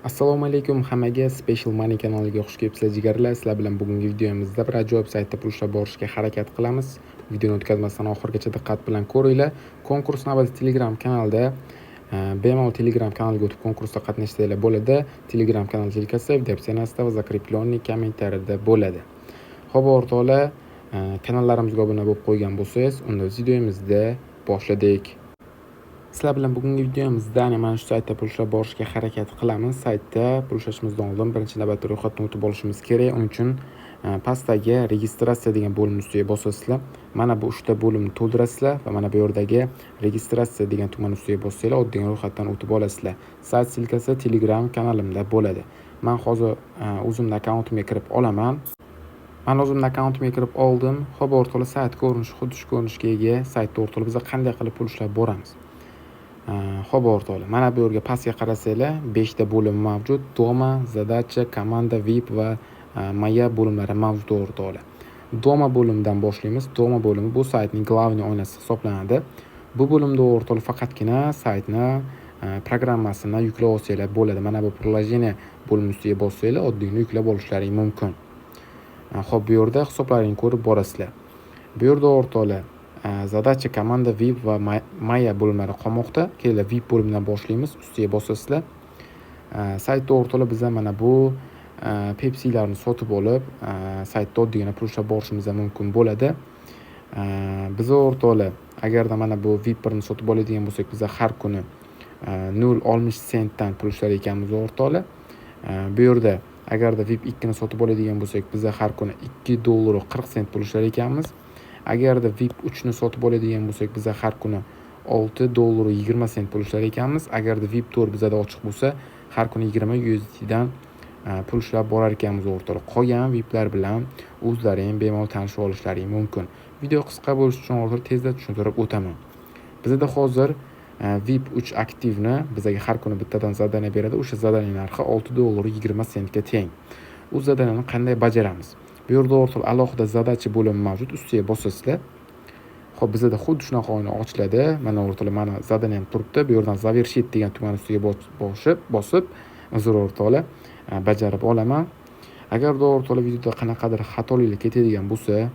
Assalomu alaykum hammaga, Special Money kanaliga xush kelibsizlar jigarlar. Sizlar bilan bugungi videomizda bir ajoyib saytda pul ushlab borishga harakat qilamiz. Videoni o'tkazmasdan oxirigacha diqqat bilan ko'ringlar. Konkurs navbati Telegram kanalida bemalol Telegram kanaliga o'tib konkursda qatnashsanglar bo'ladi. Telegram kanal ссылкасы в описании va закрепленный kommentariyada bo'ladi. Xo'p, o'rtoqlar, kanallarimizga obuna bo'lib qo'ygan bo'lsangiz, unda videomizda boshladik. Sizlar bilan bugungi videomizda mana shu saytda pul ushlab borishga harakat qilamiz. Saytda pul ushlashimizdan oldin birinchi navbatda ro'yxatdan o'tib olishimiz kerak. Uning uchun pastdagi registratsiya degan bo'lim ustiga bosasizlar. Mana bu 3 ta bo'limni to'ldirasizlar va mana bu yerdagi registratsiya degan tugmani ustiga bossanglar, oddiy ro'yxatdan o'tib olasizlar. Sayt ссылкасы Telegram kanalimda bo'ladi. Men hozir o'zimning akkauntimga kirib olaman. Men o'zimning akkauntimga kirib oldim. Xo'p, o'rtoqlar, sayt ko'rinishi xuddi shu ko'rinishga ega. Saytda o'rtoqlar biz qanday qilib pul ushlab boramiz? Xo'p, o'rtoqlar, mana bu yerga pastga qarasanglar, 5 ta bo'lim mavjud. Doma, Zadacha, Komanda, VIP va Maya bo'limlari mavjud, o'rtoqlar. Doma bo'limidan boshlaymiz. Doma bo'limi bu saytning glavniy oynasi hisoblanadi. Bu bo'limda o'rtoqlar faqatgina saytni programmasini yuklab olsanglar bo'ladi. Mana bu приложение bo'limi ustiga bossanglar, oddiy yuklab olishlaring mumkin. Xo'p, bu yerda hisoblaringni ko'rib borasizlar. Bu yerda o'rtoqlar Zadacha, Komanda, VIP va Maya bo'limlari qolmoqda. Kelinglar VIP bo'limidan boshlaymiz. Ustiga bosasizlar. Saytda o'rtoqlar biz mana bu Pepsi'larni sotib olib, saytda oddiygina pul ushlab borishimiz mumkin bo'ladi. Biz o'rtoqlar agarda mana bu VIP 1 ni sotib oladigan bo'lsak, biz har kuni 0.60 sentdan pul ushlar ekanmiz, o'rtoqlar. Bu yerda agarda VIP 2 ni sotib oladigan bo'lsak, biz har kuni $2.40 pul ushlar ekanmiz. Agarda VIP 3 ni sotib oladigan bo'lsak, biz har kuni $6.20 pul ushlar ekanmiz. Agarda VIP 4 bizda ochiq bo'lsa, har kuni 20 USD dan pul ushlab borar ekanmiz, o'rtoqlar. Qolgan VIPlar bilan o'zlaring bemalol tanishib olishlaring mumkin. Video qisqa bo'lishi uchun o'rtoqlar tezda tushuntirib o'taman. Bizda hozir VIP 3 aktivni bizga har kuni bittadan zadaniya beradi. O'sha zadaniya narxi $6.20 ga teng. U zadaniyani qanday bajaramiz? Bu yerda o'rtoqlar alohida zadachi bo'limi mavjud. Ustiga bosasizlar. Xo'p, bizda xuddi shunaqa oyna ochiladi. Mana o'rtoqlar, mana zadaniyam turibdi. Bu yerdan zavershit degan tugmani ustiga bosib, uzr o'rtoqlar, bajarib olaman. Agarda o'rtoqlar videoda qanaqadir xatoliklar ketadigan bo'lsa,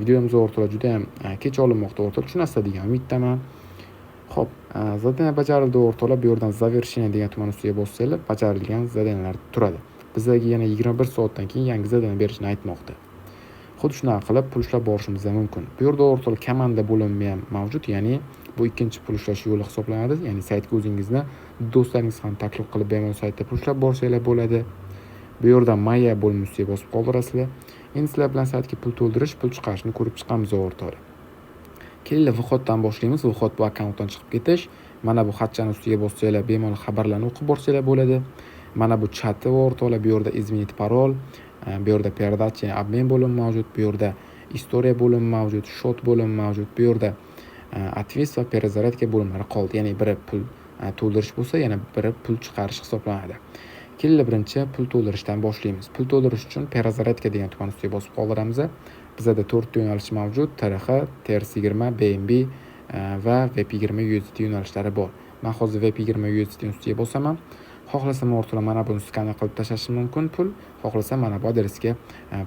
videomiz o'rtoqlar juda ham kech olinmoqda, o'rtoqlar, tushunasiz degan umiddaman. Xo'p, zadaniya bajarildi, o'rtoqlar. Bu yerdan zavershit degan tugmani ustiga bossanglar, bajarilgan zadaniyalar turadi. Bizga yana 21 soatdan keyin yangi zadaniya berishni aytmoqda. Xuddi shunaqa qilib pul ushlab borishimiz mumkin. Bu yerda o'rtoqlar komanda bo'limi ham mavjud, ya'ni bu ikkinchi pul ushlash yo'li hisoblanadi. Ya'ni saytga o'zingizni do'stlaringiz ham taklif qilib bemalol saytda pul ushlab borsanglar bo'ladi. Bu yerda Maya bo'limi ustiga bosib qoldirasizlar. Endi sizlar bilan saytga pul to'ldirish, pul chiqarishni ko'rib chiqamiz, o'rtoqlar. Kelinglar vxoddan boshlaymiz. Vxod bu akkauntdan chiqib ketish. Mana bu xatchani ustiga bossanglar, bemalol xabarlarni o'qib borsanglar bo'ladi. Mana bu chati o'rtoqlar, bu yerda izmenit parol, bu yerda передача, обмен bo'limi mavjud, bu yerda istoriya bo'limi mavjud, shot bo'limi mavjud, bu yerda ответ va перезарядка bo'limlari qoldi. Ya'ni biri pul to'ldirish bo'lsa, yana biri pul chiqarish hisoblanadi. Kelinglar birinchi pul to'ldirishdan boshlaymiz. Pul to'ldirish uchun перезарядка degan tugmani ustiga bosib qoldiramiz. Bizda 4 ta yo'nalish mavjud: TRX, TRS20, BNB va VP20 USDT yo'nalishlari bor. Men hozir VP20 USDT ustiga bosaman. Xohlasam o'rtoqlar mana buni skaner qilib tashlashim mumkin pul. Xohlasam mana bu adresga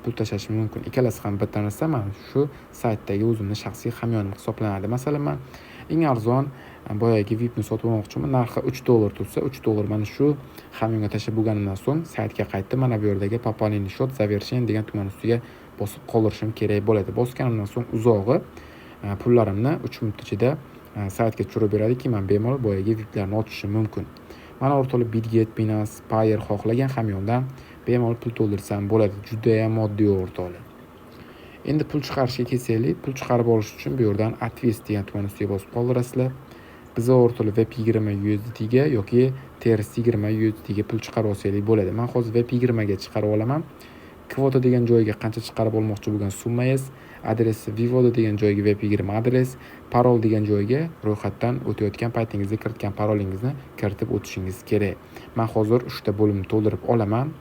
pul tashlashim mumkin. Ikkalasi ham bitta narsa. Mana shu saytdagi o'zimning shaxsiy hamyonim hisoblanadi. Masalan, men eng arzon boyagi VIP ni sotib olmoqchiman. Narxi $3 tursa, $3 mana shu hamyonga tashlab bo'lganimdan so'ng saytga qaytib, mana bu yerdagi пополнение счет завершен degan tugmani ustiga bosib qoldirishim kerak bo'ladi. Bosganimdan so'ng uzog'i pullarimni 3 minut ichida saytga tushirib beradi-ki, men bemalol boyagi VIPlarni ochishim mumkin. Mana o'rtoqlar, Bitget, Binance, Payer xohlagan hamyondan bemalol pul to'ldirsam bo'ladi. Juda ham oddiy, o'rtoqlar. Endi pul chiqarishga kelsak, pul chiqarib olish uchun bu yerdan ответ degan tugmani ustiga bosib qoldirasizlar. Biz o'rtoqlar VP20 USDT ga yoki TRS20 USDT ga pul chiqarib olsanglar bo'ladi. Men hozir VP20 ga chiqarib olaman. Kvota degan joyga qancha chiqarib olmoqchi bo'lgan summangiz, adres Vivoda degan joyga VP20 adres, parol degan joyga ro'yxatdan o'tayotgan paytingizda kiritgan parolingizni kiritib o'tishingiz kerak. Men hozir 3 ta bo'limni to'ldirib olaman.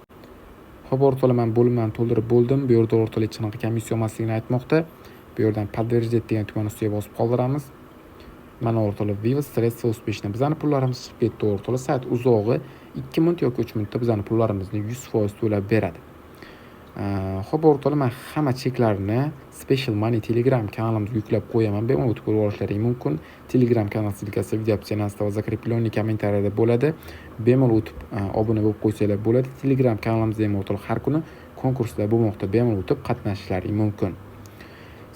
Xo'p, o'rtoqlar, men bo'limlarni to'ldirib bo'ldim. Bu yerda o'rtoqlar hech qanaqa komissiya emasligini aytmoqda. Bu yerdan подтвердить degan tugmani ustiga bosib qoldiramiz. mana orqali Viva sredstva успешно. Bizning pullarimiz chiqib ketdi orqali sayt uzog'i 2 minut yoki 3 minutda bizning pullarimizni 100% to'lab beradi. Xo'p, o'rtoqlar, men hamma cheklarni Special Money Telegram kanalimizga yuklab qo'yaman. Bemalol o'tib ko'rib olishlaring mumkin. Telegram kanal silkasi video opsionasida va закрепленный kommentariyada bo'ladi. Bemalol o'tib obuna bo'lib qo'ysanglar bo'ladi. Telegram kanalimizda ham o'rtoqlar har kuni konkurslar bo'lmoqda. Bemalol o'tib qatnashishlaring mumkin.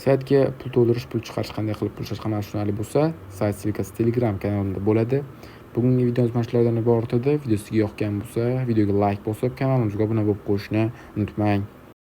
Saytga pul to'ldirish, pul chiqarish, qanday qilib pul chiqarish qanday tushunarli bo'lsa, sayt silkasi Telegram kanalida bo'ladi. Bugungi videomiz mana shulardan iborat edi. Video sizga yoqgan bo'lsa, videoga like bosib, kanalimizga obuna bo'lib qo'yishni unutmang.